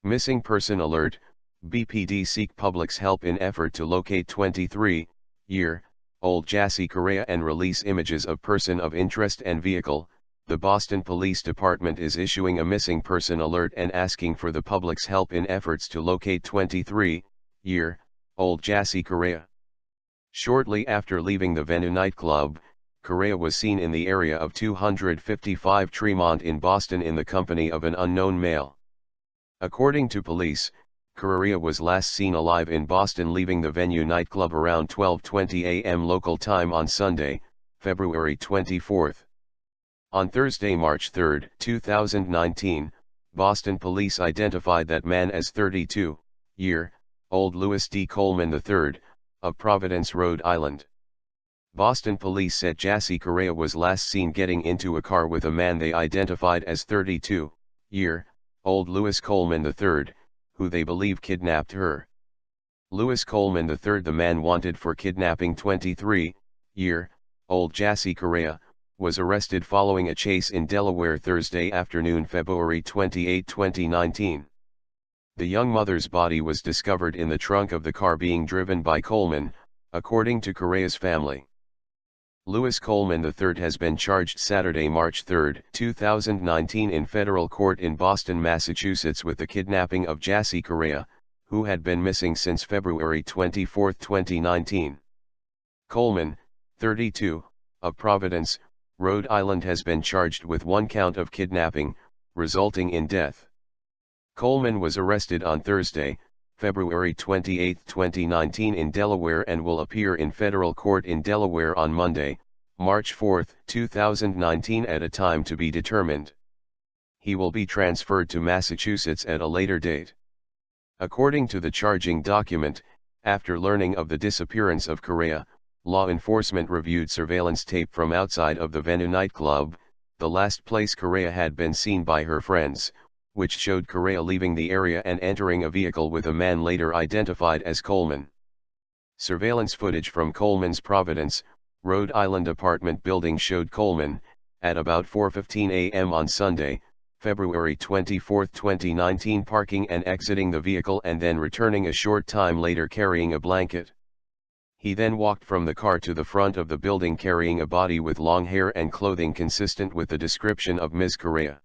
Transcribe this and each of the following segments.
Missing person alert, BPD seek public's help in effort to locate 23-year-old Jassy Correia and release images of person of interest and vehicle. The Boston Police Department is issuing a missing person alert and asking for the public's help in efforts to locate 23-year-old Jassy Correia. Shortly after leaving the venue nightclub, Correia was seen in the area of 255 Tremont in Boston in the company of an unknown male. According to police, Correia was last seen alive in Boston leaving the venue nightclub around 12:20 a.m. local time on Sunday, February 24. On Thursday, March 3, 2019, Boston police identified that man as 32-year-old Louis D. Coleman III, of Providence, Rhode Island. Boston police said Jassy Correia was last seen getting into a car with a man they identified as 32-year-old Louis Coleman III, who they believe kidnapped her. Louis Coleman III, the man wanted for kidnapping 23-year-old Jassy Correia, was arrested following a chase in Delaware Thursday afternoon, February 28, 2019. The young mother's body was discovered in the trunk of the car being driven by Coleman, according to Correia's family. Louis Coleman III has been charged Saturday, March 3, 2019 in federal court in Boston, Massachusetts with the kidnapping of Jassy Correia, who had been missing since February 24, 2019. Coleman, 32, of Providence, Rhode Island has been charged with one count of kidnapping, resulting in death. Coleman was arrested on Thursday, February 28, 2019 in Delaware and will appear in federal court in Delaware on Monday, March 4, 2019 at a time to be determined. He will be transferred to Massachusetts at a later date. According to the charging document, after learning of the disappearance of Correia, law enforcement reviewed surveillance tape from outside of the venue nightclub, the last place Correia had been seen by her friends, which showed Correia leaving the area and entering a vehicle with a man later identified as Coleman. Surveillance footage from Coleman's Providence, Rhode Island apartment building showed Coleman, at about 4:15 a.m. on Sunday, February 24, 2019 parking and exiting the vehicle and then returning a short time later carrying a blanket. He then walked from the car to the front of the building carrying a body with long hair and clothing consistent with the description of Ms. Correia.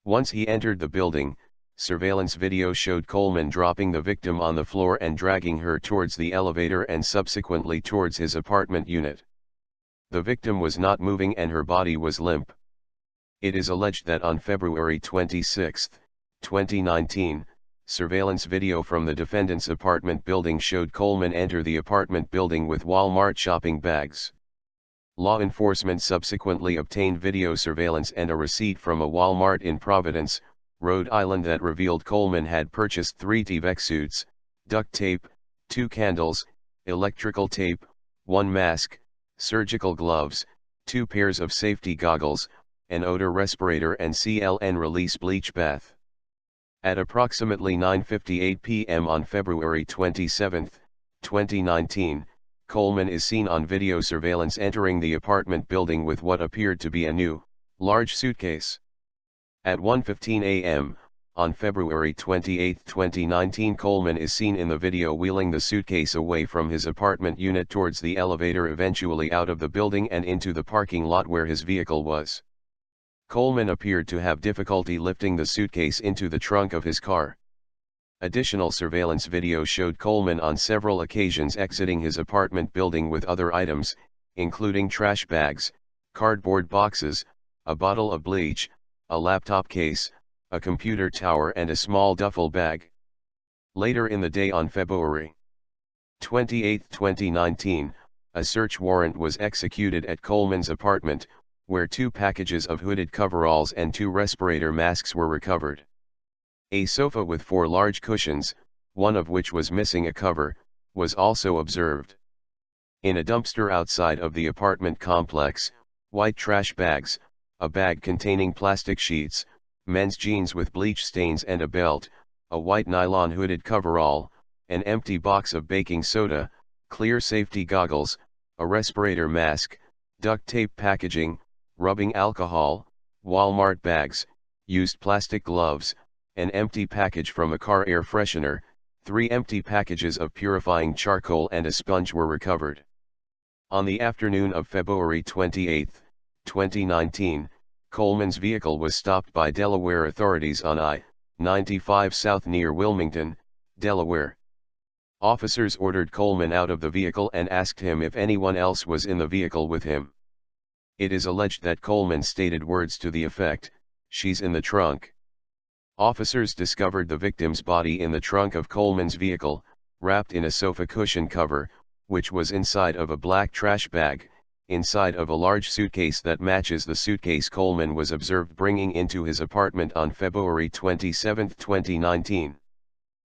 Once he entered the building, surveillance video showed Coleman dropping the victim on the floor and dragging her towards the elevator and subsequently towards his apartment unit. The victim was not moving and her body was limp. It is alleged that on February 26, 2019, surveillance video from the defendant's apartment building showed Coleman enter the apartment building with Walmart shopping bags. Law enforcement subsequently obtained video surveillance and a receipt from a Walmart in Providence, Rhode Island that revealed Coleman had purchased 3 Tyvek suits, duct tape, 2 candles, electrical tape, 1 mask, surgical gloves, 2 pairs of safety goggles, an odor respirator and CLN release bleach bath. At approximately 9:58 p.m. on February 27, 2019, Coleman is seen on video surveillance entering the apartment building with what appeared to be a new, large suitcase. At 1:15 a.m., on February 28, 2019 Coleman is seen in the video wheeling the suitcase away from his apartment unit towards the elevator, eventually out of the building and into the parking lot where his vehicle was. Coleman appeared to have difficulty lifting the suitcase into the trunk of his car. Additional surveillance video showed Coleman on several occasions exiting his apartment building with other items, including trash bags, cardboard boxes, a bottle of bleach, a laptop case, a computer tower and a small duffel bag. Later in the day on February 28, 2019, a search warrant was executed at Coleman's apartment, where 2 packages of hooded coveralls and 2 respirator masks were recovered. A sofa with 4 large cushions, one of which was missing a cover, was also observed. In a dumpster outside of the apartment complex, white trash bags, a bag containing plastic sheets, men's jeans with bleach stains and a belt, a white nylon hooded coverall, an empty box of baking soda, clear safety goggles, a respirator mask, duct tape packaging, rubbing alcohol, Walmart bags, used plastic gloves, an empty package from a car air freshener, 3 empty packages of purifying charcoal and a sponge were recovered. On the afternoon of February 28, 2019, Coleman's vehicle was stopped by Delaware authorities on I-95 South near Wilmington, Delaware. Officers ordered Coleman out of the vehicle and asked him if anyone else was in the vehicle with him. It is alleged that Coleman stated words to the effect, "She's in the trunk." Officers discovered the victim's body in the trunk of Coleman's vehicle, wrapped in a sofa cushion cover, which was inside of a black trash bag, inside of a large suitcase that matches the suitcase Coleman was observed bringing into his apartment on February 27, 2019.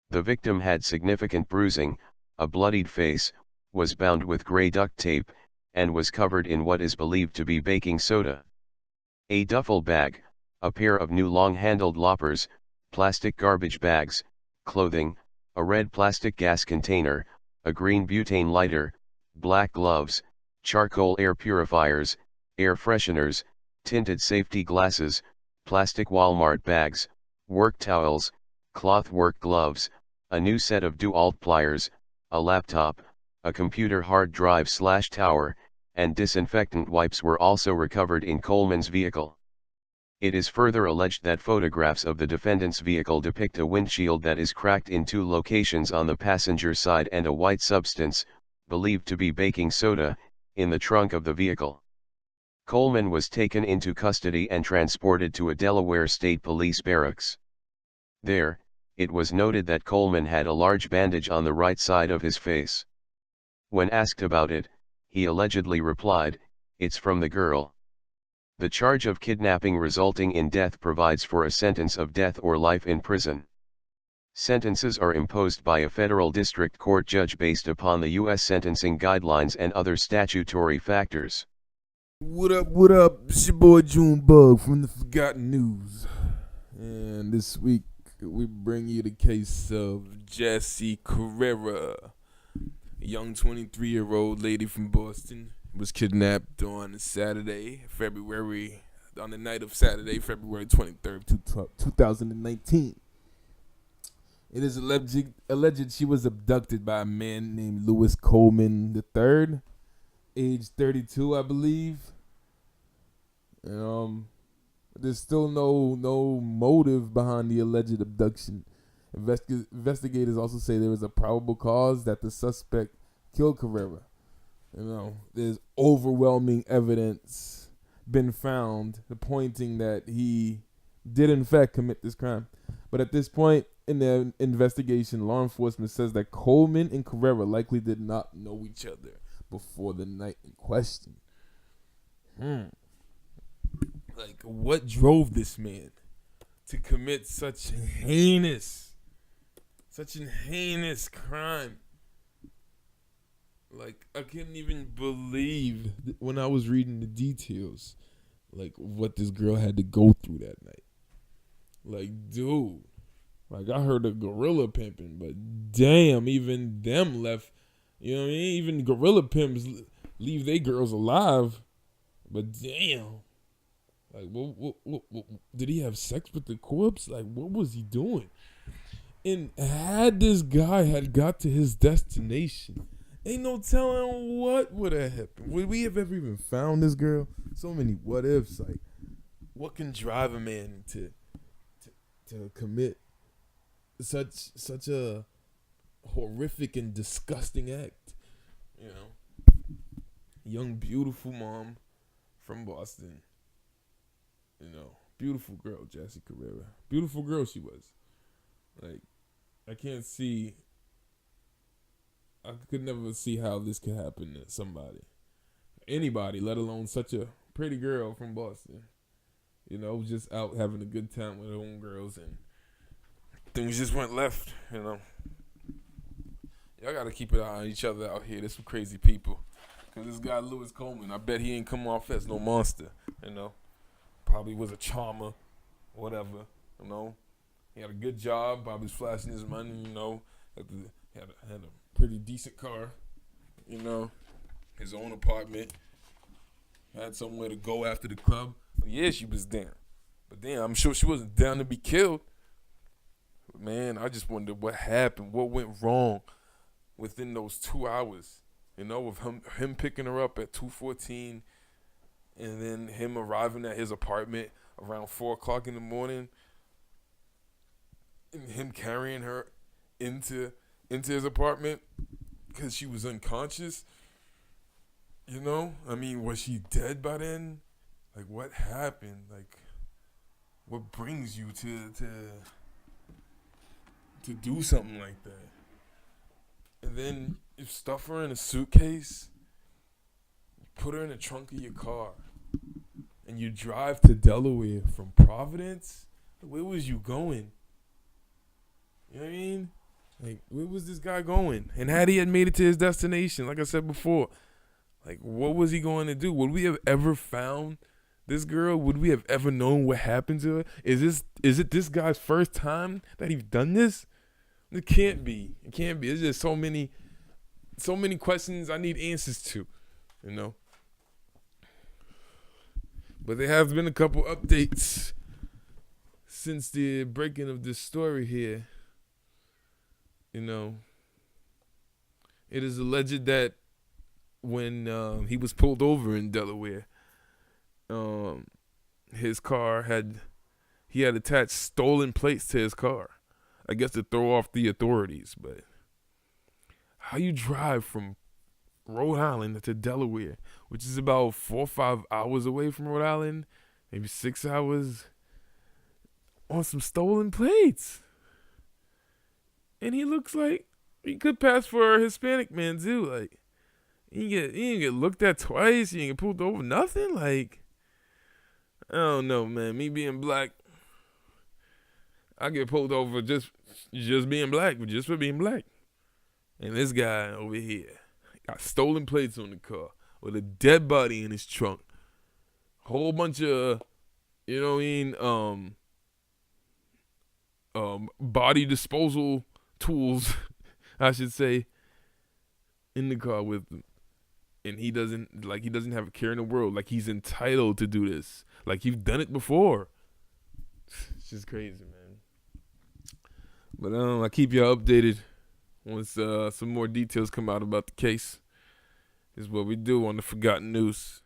The victim had significant bruising, a bloodied face, was bound with gray duct tape, and was covered in what is believed to be baking soda. A duffel bag, a pair of new long-handled loppers, plastic garbage bags, clothing, a red plastic gas container, a green butane lighter, black gloves, charcoal air purifiers, air fresheners, tinted safety glasses, plastic Walmart bags, work towels, cloth work gloves, a new set of DeWalt pliers, a laptop, a computer hard drive/tower, and disinfectant wipes were also recovered in Coleman's vehicle. It is further alleged that photographs of the defendant's vehicle depict a windshield that is cracked in 2 locations on the passenger side and a white substance, believed to be baking soda, in the trunk of the vehicle. Coleman was taken into custody and transported to a Delaware State Police barracks. There, it was noted that Coleman had a large bandage on the right side of his face. When asked about it, he allegedly replied, "It's from the girl." The charge of kidnapping resulting in death provides for a sentence of death or life in prison. Sentences are imposed by a federal district court judge based upon the U.S. sentencing guidelines and other statutory factors. What up? It's your boy Junebug from the Forgotten News. And this week, we bring you the case of Jassy Correia, a young 23-year-old lady from Boston. Was kidnapped on the night of Saturday, February 23rd, 2019. It is alleged she was abducted by a man named Lewis Coleman III, age 32, I believe. There's still no motive behind the alleged abduction. Investigators also say there is a probable cause that the suspect killed Correia. There's overwhelming evidence been found pointing that he did in fact commit this crime. But at this point in the investigation, law enforcement says that Coleman and Correia likely did not know each other before the night in question. Like, what drove this man to commit such a heinous crime? Like, I couldn't even believe when I was reading the details, like, what this girl had to go through that night. Like, dude, like, I heard of gorilla pimping, but damn, even them left, you know what I mean? Even gorilla pimps leave their girls alive, but damn. Like, what, did he have sex with the corpse? Like, what was he doing? And had this guy had got to his destination, ain't no telling what would have happened. Would we have ever even found this girl? So many what ifs. Like, what can drive a man to commit such a horrific and disgusting act? Young, beautiful mom from Boston. Beautiful girl, Jassy Correia. Beautiful girl she was. Like, I could never see how this could happen to somebody. Anybody, let alone such a pretty girl from Boston. Just out having a good time with her own girls, and things just went left, Y'all gotta keep an eye on each other out here. There's some crazy people. Because this guy, Lewis Coleman, I bet he ain't come off as no monster, Probably was a charmer, whatever, He had a good job, probably was flashing his money, had a pretty decent car, his own apartment, had somewhere to go after the club. But yeah, she was down. But damn, I'm sure she wasn't down to be killed. man, I just wondered what happened, what went wrong within those 2 hours. With him picking her up at 2:14, and then him arriving at his apartment around 4 o'clock in the morning, and him carrying her into his apartment because she was unconscious. I mean, was she dead by then? Like, what happened? Like, what brings you to do something like that? And then you stuff her in a suitcase, put her in the trunk of your car, and you drive to Delaware from Providence? Where was you going? You know what I mean? Like, where was this guy going? And had he had made it to his destination, like I said before, like, what was he going to do? Would we have ever found this girl? Would we have ever known what happened to her? Is it this guy's first time that he's done this? It can't be. It can't be. There's just so many questions I need answers to, But there have been a couple updates since the breaking of this story here. It is alleged that when he was pulled over in Delaware, his car had attached stolen plates to his car. I guess to throw off the authorities. But how you drive from Rhode Island to Delaware, which is about 4 or 5 hours away from Rhode Island, maybe 6 hours, on some stolen plates? And he looks like he could pass for a Hispanic man too. Like, he didn't get looked at twice. He didn't get pulled over. Nothing. Like, I don't know, man. Me being black, I get pulled over just being black, just for being black. And this guy over here got stolen plates on the car with a dead body in his trunk. Whole bunch of, body disposal tools, I should say, in the car with him. And he doesn't have a care in the world. Like, he's entitled to do this. Like, you've done it before. It's just crazy, man. But I keep y'all updated once some more details come out about the case. Is what we do on the Forgotten News.